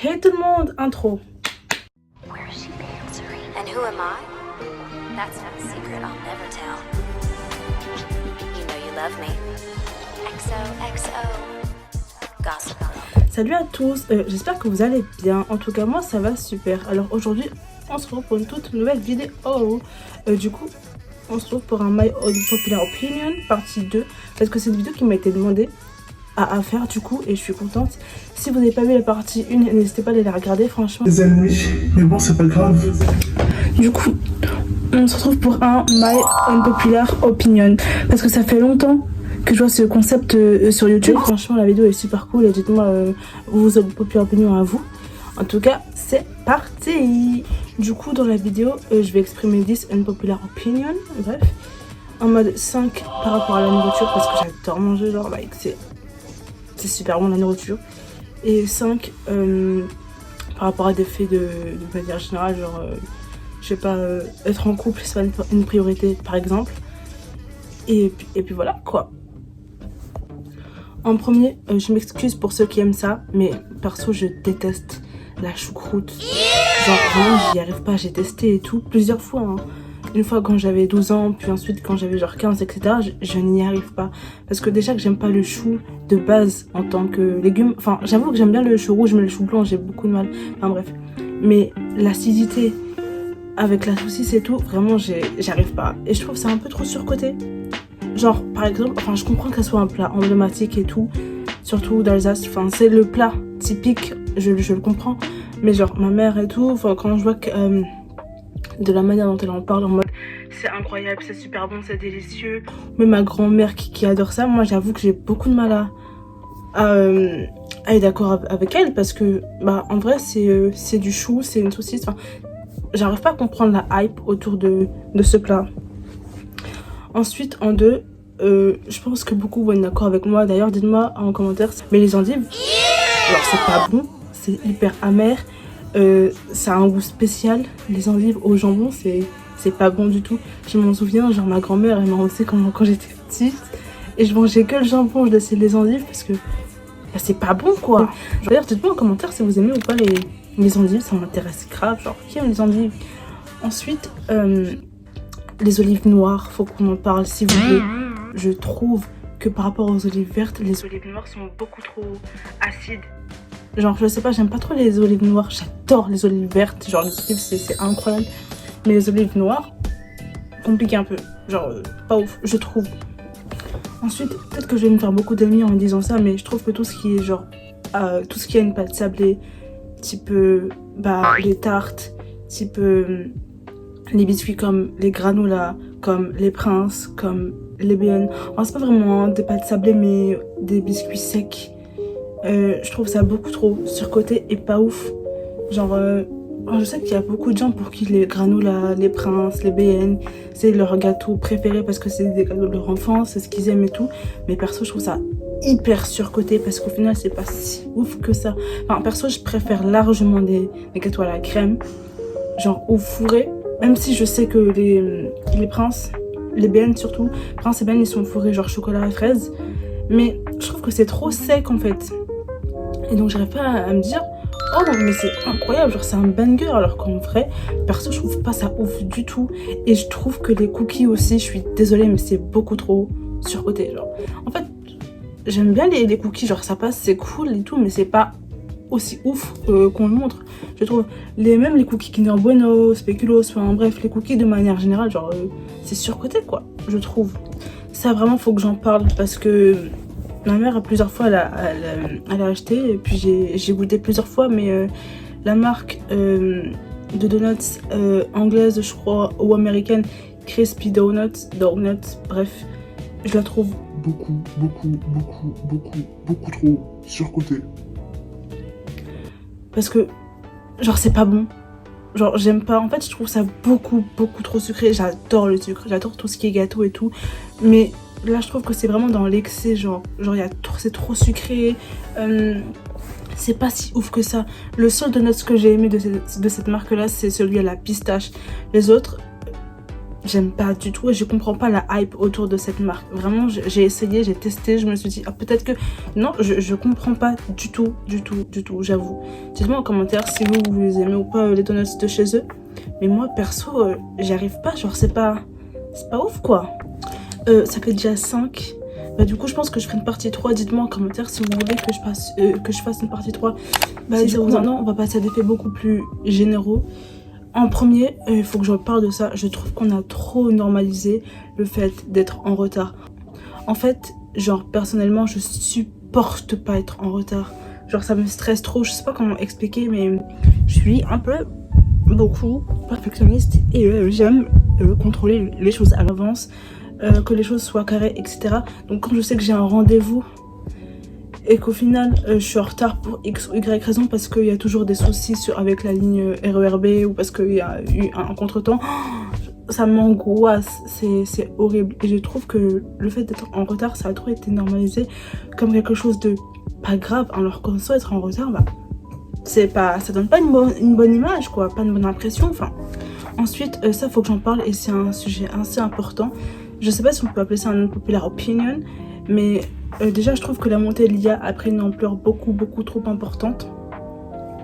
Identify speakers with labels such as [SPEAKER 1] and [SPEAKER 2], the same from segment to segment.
[SPEAKER 1] Hey tout le monde, intro.
[SPEAKER 2] Where is she answering? And who am I? That's not a secret I'll never tell. You know you love me. XOXO. Gossip.
[SPEAKER 1] Salut à tous, j'espère que vous allez bien. En tout cas, moi ça va super. Alors aujourd'hui, on se retrouve pour une toute nouvelle vidéo. Du coup, on se retrouve pour un My Popular Opinion partie 2. Parce que c'est une vidéo qui m'a été demandée à faire du coup, et je suis contente. Si vous n'avez pas vu la partie 1, n'hésitez pas à aller la regarder, franchement.
[SPEAKER 3] Les ennemis, mais bon, c'est pas grave.
[SPEAKER 1] Du coup, on se retrouve pour un My Unpopular Opinion. Parce que ça fait longtemps que je vois ce concept sur YouTube. Franchement, la vidéo est super cool et dites-moi vos Unpopular Opinions à vous. En tout cas, c'est parti. Du coup, dans la vidéo, je vais exprimer 10 Unpopular Opinions. Bref, en mode 5 par rapport à la nourriture, parce que j'adore manger, genre, like, c'est super bon la nourriture. Et 5 par rapport à des faits de manière générale, genre je sais pas, être en couple c'est pas une priorité par exemple. Et puis voilà quoi. En premier, je m'excuse pour ceux qui aiment ça, mais perso je déteste la choucroute. Genre vraiment j'y arrive pas, j'ai testé et tout plusieurs fois hein. Une fois quand j'avais 12 ans, puis ensuite quand j'avais genre 15, etc. Je n'y arrive pas. Parce que déjà que j'aime pas le chou de base en tant que légume. Enfin, j'avoue que j'aime bien le chou rouge, mais le chou blanc, j'ai beaucoup de mal. Enfin bref. Mais l'acidité avec la saucisse et tout, vraiment, j'arrive pas. Et je trouve ça un peu trop surcoté. Genre, par exemple, enfin, je comprends que ça soit un plat emblématique et tout. Surtout d'Alsace. Enfin, c'est le plat typique, je le comprends. Mais genre, ma mère et tout, enfin, quand je vois que... de la manière dont elle en parle en mode c'est incroyable, c'est super bon, c'est délicieux. Mais ma grand-mère qui adore ça, moi j'avoue que j'ai beaucoup de mal à être d'accord avec elle parce que bah en vrai c'est du chou, c'est une saucisse. Enfin, j'arrive pas à comprendre la hype autour de ce plat. Ensuite en deux, je pense que beaucoup vont être d'accord avec moi. D'ailleurs dites-moi en commentaire. Mais les endives, alors c'est pas bon, c'est hyper amer. Ça a un goût spécial. Les endives au jambon c'est pas bon du tout. Je m'en souviens, genre ma grand-mère elle m'a lancé quand j'étais petite et je mangeais que le jambon, je laissais les endives parce que bah, c'est pas bon quoi. D'ailleurs dites-moi en commentaire si vous aimez ou pas les endives, ça m'intéresse grave, genre qui aime les endives. Ensuite les olives noires, faut qu'on en parle s'il vous plaît. Je trouve que par rapport aux olives vertes, les olives noires sont beaucoup trop acides. Genre je sais pas, j'aime pas trop les olives noires, j'adore les olives vertes, genre les olives c'est incroyable. Mais les olives noires, compliqué un peu, genre pas ouf, je trouve. Ensuite, peut-être que je vais me faire beaucoup d'amis en me disant ça, mais je trouve que tout ce qui est genre, tout ce qui a une pâte sablée, type bah, les tartes, type les biscuits comme les granolas, comme les princes, comme les BN. Enfin, c'est pas vraiment des pâtes sablées, mais des biscuits secs. Je trouve ça beaucoup trop surcoté et pas ouf. Genre, je sais qu'il y a beaucoup de gens pour qui les granolas, les princes, les BN, c'est leur gâteau préféré parce que c'est des gâteaux de leur enfance, c'est ce qu'ils aiment et tout. Mais perso, je trouve ça hyper surcoté parce qu'au final, c'est pas si ouf que ça. Enfin, perso, je préfère largement des gâteaux à la crème, genre au fourré. Même si je sais que les princes, les BN surtout, princes et BN, ils sont fourrés genre chocolat et fraises. Mais je trouve que c'est trop sec en fait. Et donc j'arrive pas à me dire oh mais c'est incroyable, genre c'est un banger, alors qu'en vrai perso je trouve pas ça ouf du tout. Et je trouve que les cookies aussi, je suis désolée mais c'est beaucoup trop surcoté. Genre en fait j'aime bien les cookies, genre ça passe, c'est cool et tout, mais c'est pas aussi ouf qu'on le montre, je trouve. Même les cookies Kinder Bueno, Speculoos, enfin bref les cookies de manière générale, genre c'est surcoté quoi, je trouve. Ça vraiment faut que j'en parle parce que ma mère plusieurs fois elle a acheté et puis j'ai goûté plusieurs fois, mais la marque de donuts anglaise je crois ou américaine, Crispy Donuts, bref, je la trouve
[SPEAKER 3] Beaucoup trop surcoté.
[SPEAKER 1] parce que genre c'est pas bon. Genre j'aime pas, en fait je trouve ça beaucoup trop sucré. J'adore le sucre, j'adore tout ce qui est gâteau et tout, mais là je trouve que c'est vraiment dans l'excès, genre c'est trop sucré, c'est pas si ouf que ça. Le seul donut que j'ai aimé de cette marque là c'est celui à la pistache. Les autres j'aime pas du tout et je comprends pas la hype autour de cette marque. Vraiment, j'ai essayé, j'ai testé, je me suis dit, ah, peut-être que... Non, je comprends pas du tout, j'avoue. Dites-moi en commentaire si vous les aimez ou pas, les donuts de chez eux. Mais moi, perso, j'y arrive pas, genre c'est pas ouf, quoi. Ça fait déjà 5. Bah, du coup, je pense que je ferai une partie 3. Dites-moi en commentaire si vous voulez que je fasse une partie 3. Bah, si ça vous maintenant, on va passer à des faits beaucoup plus généraux. En premier, il faut que je parle de ça. Je trouve qu'on a trop normalisé le fait d'être en retard. En fait, genre, personnellement, je supporte pas être en retard. Genre, ça me stresse trop. Je sais pas comment expliquer, mais je suis un peu, beaucoup perfectionniste et j'aime contrôler les choses à l'avance. Que les choses soient carrées, etc. Donc quand je sais que j'ai un rendez-vous et qu'au final je suis en retard pour X ou Y raison parce qu'il y a toujours des soucis avec la ligne RERB ou parce qu'il y a eu un contretemps, ça m'angoisse, c'est horrible. Et je trouve que le fait d'être en retard, ça a trop été normalisé comme quelque chose de pas grave, alors qu'en soi être en retard, bah, ça donne pas une bonne image, quoi, pas une bonne impression, enfin. Ensuite, ça faut que j'en parle et c'est un sujet assez important. Je sais pas si on peut appeler ça un unpopular opinion, mais déjà je trouve que la montée de l'IA a pris une ampleur beaucoup trop importante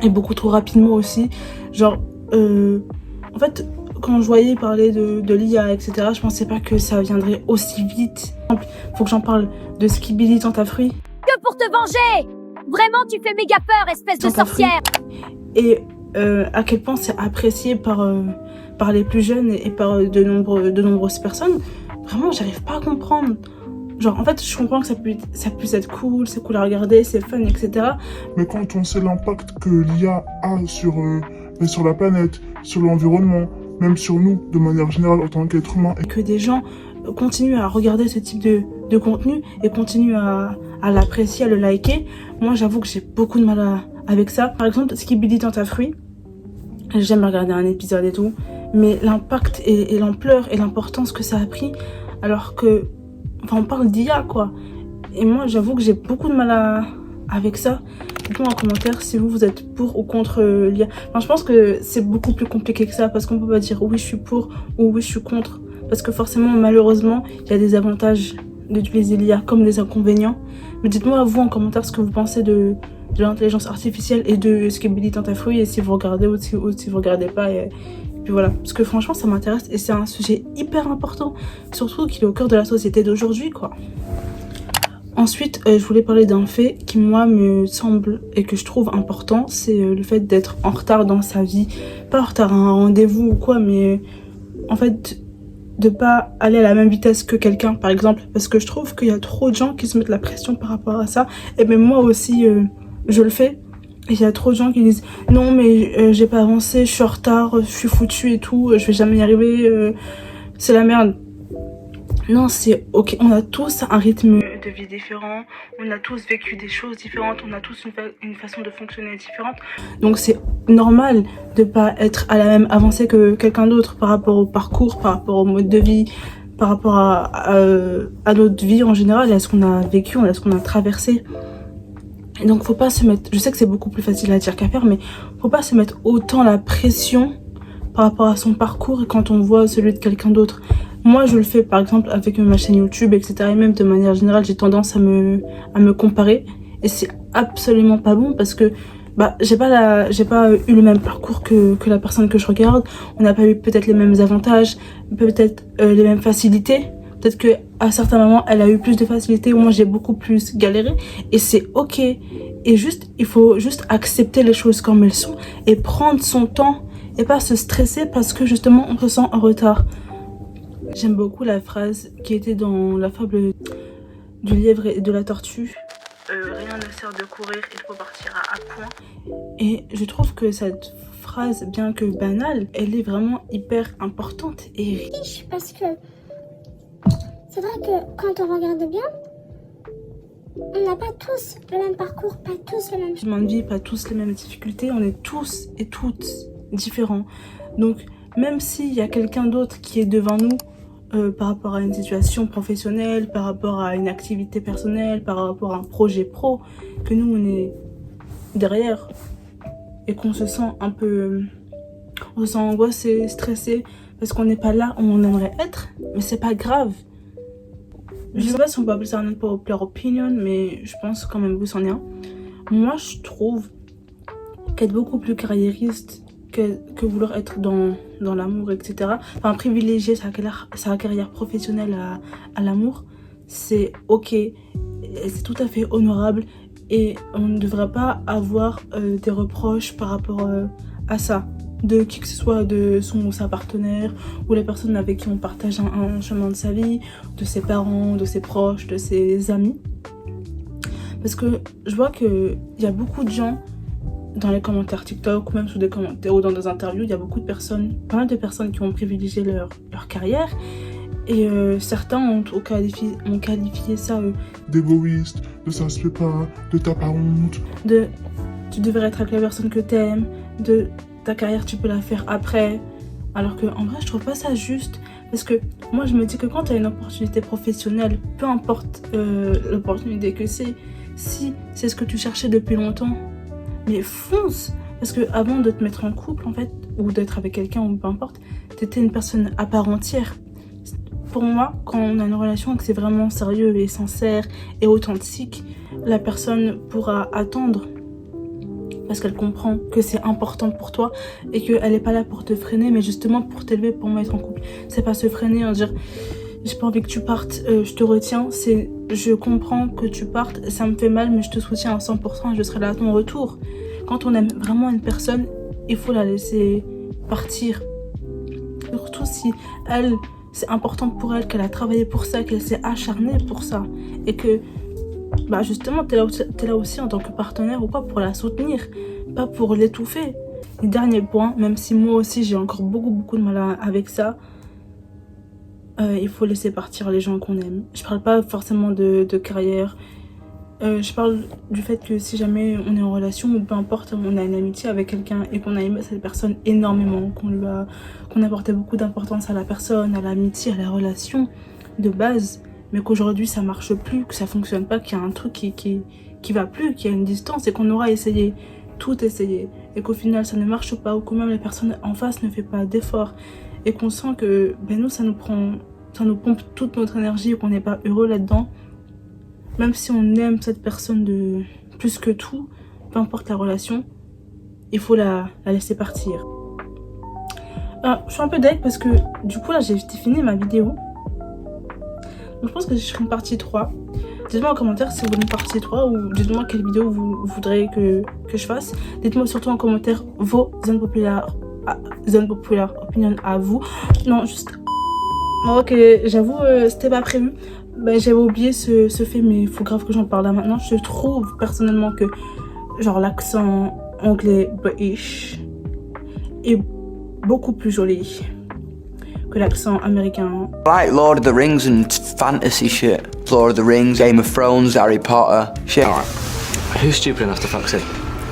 [SPEAKER 1] et beaucoup trop rapidement aussi. Genre, en fait, quand je voyais parler de l'IA, etc., je pensais pas que ça viendrait aussi vite. Faut que j'en parle de Skibidi Tentafruit.
[SPEAKER 4] Que pour te venger! Vraiment, tu fais méga peur, espèce de sorcière!
[SPEAKER 1] Et à quel point c'est apprécié par les plus jeunes et par de nombreuses personnes. Vraiment, j'arrive pas à comprendre. Genre, en fait, je comprends que ça puisse être cool, c'est cool à regarder, c'est fun, etc.
[SPEAKER 3] Mais quand on sait l'impact que l'IA a sur la planète, sur l'environnement, même sur nous, de manière générale, en tant qu'être humain...
[SPEAKER 1] Et que des gens continuent à regarder ce type de contenu et continuent à l'apprécier, à le liker, moi, j'avoue que j'ai beaucoup de mal avec ça. Par exemple, Skibidi Tentafruit, j'aime regarder un épisode et tout, mais l'impact et l'ampleur et l'importance que ça a pris, alors que, enfin, on parle d'IA, quoi. Et moi, j'avoue que j'ai beaucoup de mal avec ça. Dites-moi en commentaire si vous êtes pour ou contre l'IA. Enfin, je pense que c'est beaucoup plus compliqué que ça, parce qu'on peut pas dire oui, je suis pour ou oui, je suis contre. Parce que forcément, malheureusement, il y a des avantages d'utiliser l'IA comme des inconvénients. Mais dites-moi, vous, en commentaire, ce que vous pensez de l'intelligence artificielle et de Skibidi Tentafruit, et si vous regardez ou si vous regardez pas. Et puis voilà, parce que franchement ça m'intéresse et c'est un sujet hyper important, surtout qu'il est au cœur de la société d'aujourd'hui, quoi. Ensuite, je voulais parler d'un fait qui moi me semble et que je trouve important, c'est le fait d'être en retard dans sa vie. Pas en retard à un rendez-vous ou quoi, mais en fait de pas aller à la même vitesse que quelqu'un, par exemple, parce que je trouve qu'il y a trop de gens qui se mettent la pression par rapport à ça, et même moi aussi je le fais. Et il y a trop de gens qui disent non mais j'ai pas avancé, je suis en retard, je suis foutue et tout, je vais jamais y arriver, c'est la merde. Non, c'est ok, on a tous un rythme de vie différent, on a tous vécu des choses différentes, on a tous une façon de fonctionner différente. Donc c'est normal de pas être à la même avancée que quelqu'un d'autre par rapport au parcours, par rapport au mode de vie, par rapport à notre vie en général, à ce qu'on a vécu, à ce qu'on a traversé. Et donc faut pas se mettre, je sais que c'est beaucoup plus facile à dire qu'à faire, mais faut pas se mettre autant la pression par rapport à son parcours et quand on voit celui de quelqu'un d'autre. Moi je le fais par exemple avec ma chaîne YouTube, etc. Et même de manière générale j'ai tendance à me comparer et c'est absolument pas bon parce que bah j'ai pas eu le même parcours que la personne que je regarde, on n'a pas eu peut-être les mêmes avantages, peut-être les mêmes facilités. Peut-être qu'à certains moments, elle a eu plus de facilité ou moi j'ai beaucoup plus galéré. Et c'est ok. Et il faut juste accepter les choses comme elles sont et prendre son temps et pas se stresser parce que justement on se sent en retard. J'aime beaucoup la phrase qui était dans la fable du lièvre et de la tortue. Rien ne sert de courir, il faut partir à point. Et je trouve que cette phrase, bien que banale, elle est vraiment hyper importante et riche
[SPEAKER 5] parce que c'est vrai que quand on regarde bien, on n'a pas tous le même parcours, pas tous les mêmes
[SPEAKER 1] chemins de vie, pas tous les mêmes difficultés, on est tous et toutes différents. Donc même s'il y a quelqu'un d'autre qui est devant nous par rapport à une situation professionnelle, par rapport à une activité personnelle, par rapport à un projet pro, que nous on est derrière et qu'on se sent un peu, on se sent angoissé, stressé, parce qu'on n'est pas là où on aimerait être, mais c'est pas grave. Je sais pas si on peut appeler ça un unpopular opinion, mais je pense quand même que c'en est un. Moi, je trouve qu'être beaucoup plus carriériste que vouloir être dans l'amour, etc. Enfin, privilégier sa carrière professionnelle à l'amour, c'est ok, c'est tout à fait honorable et on ne devrait pas avoir des reproches par rapport à ça, de qui que ce soit, de son ou sa partenaire, ou la personne avec qui on partage un chemin de sa vie, de ses parents, de ses proches, de ses amis. Parce que je vois qu'il y a beaucoup de gens dans les commentaires TikTok ou même sous des commentaires ou dans des interviews, il y a beaucoup de personnes, pas mal de personnes qui ont privilégié leur carrière et certains ont qualifié ça
[SPEAKER 3] d'égoïste, de ça se fait pas, de t'as pas honte.
[SPEAKER 1] De tu devrais être avec la personne que t'aimes, de ta carrière tu peux la faire après. Alors que en vrai je trouve pas ça juste, parce que moi je me dis que quand tu as une opportunité professionnelle, peu importe l'opportunité que c'est, si c'est ce que tu cherchais depuis longtemps, mais fonce, parce que avant de te mettre en couple en fait, ou d'être avec quelqu'un ou peu importe, t'étais une personne à part entière. Pour moi, quand on a une relation et que c'est vraiment sérieux et sincère et authentique, la personne pourra attendre parce qu'elle comprend que c'est important pour toi et qu'elle n'est pas là pour te freiner, mais justement pour t'élever, pour mettre en couple. C'est pas se freiner, en dire j'ai pas envie que tu partes, je te retiens. C'est je comprends que tu partes, ça me fait mal, mais je te soutiens à 100% et je serai là à ton retour. Quand on aime vraiment une personne, il faut la laisser partir. Surtout si elle, c'est important pour elle, qu'elle a travaillé pour ça, qu'elle s'est acharnée pour ça. Et que bah justement t'es là aussi en tant que partenaire ou quoi, pour la soutenir, pas pour l'étouffer. Et dernier point, même si moi aussi j'ai encore beaucoup de mal avec ça, il faut laisser partir les gens qu'on aime. Je parle pas forcément de carrière, je parle du fait que si jamais on est en relation ou peu importe, on a une amitié avec quelqu'un et qu'on a aimé cette personne énormément, qu'on apportait beaucoup d'importance à la personne, à l'amitié, à la relation de base, mais qu'aujourd'hui ça marche plus, que ça fonctionne pas, qu'il y a un truc qui va plus, qu'il y a une distance et qu'on aura essayé, tout essayé, et qu'au final ça ne marche pas, ou que même la personne en face ne fait pas d'efforts et qu'on sent que nous ça nous pompe toute notre énergie et qu'on n'est pas heureux là-dedans, même si on aime cette personne de plus que tout, peu importe la relation, il faut la laisser partir. Je suis un peu deg parce que du coup là j'ai fini ma vidéo. Donc je pense que je ferai une partie 3. Dites-moi en commentaire si vous voulez une partie 3 ou dites-moi quelle vidéo vous voudrez que je fasse. Dites-moi surtout en commentaire vos unpopular opinions à vous. Non, juste... Ok, j'avoue, c'était pas prévu. J'avais oublié ce fait, mais il faut grave que j'en parle là maintenant. Je trouve personnellement que genre l'accent anglais British est beaucoup plus joli que l'accent américain.
[SPEAKER 6] Like Lord of the Rings and fantasy shit. Lord of the Rings, Game of Thrones, Harry Potter, shit.
[SPEAKER 7] Alright. Who's stupid enough to fuck Sid?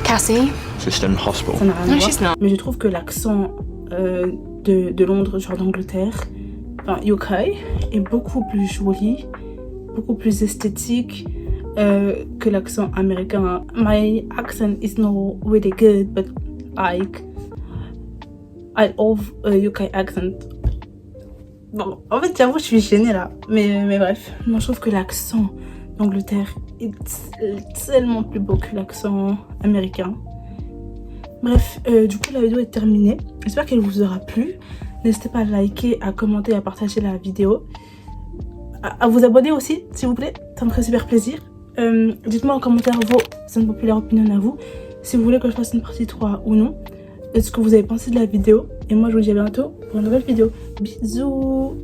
[SPEAKER 8] Cassie?
[SPEAKER 7] She's still in hospital.
[SPEAKER 1] Ça n'a rien à
[SPEAKER 8] No,
[SPEAKER 1] voir.
[SPEAKER 8] she's not.
[SPEAKER 1] Mais je trouve que l'accent de Londres, genre d'Angleterre, enfin UK, est beaucoup plus joli, beaucoup plus esthétique que l'accent américain. My accent is not really good, but I love UK accent. Bon, en fait, j'avoue, je suis gênée là. Mais bref, moi je trouve que l'accent d'Angleterre est tellement plus beau que l'accent américain. Bref, du coup la vidéo est terminée. J'espère qu'elle vous aura plu. N'hésitez pas à liker, à commenter, à partager la vidéo. À vous abonner aussi, s'il vous plaît. Ça me ferait super plaisir. Dites-moi en commentaire vos unpopular opinions à vous. Si vous voulez que je fasse une partie 3 ou non. Et ce que vous avez pensé de la vidéo. Et moi je vous dis à bientôt pour une nouvelle vidéo. Bisous.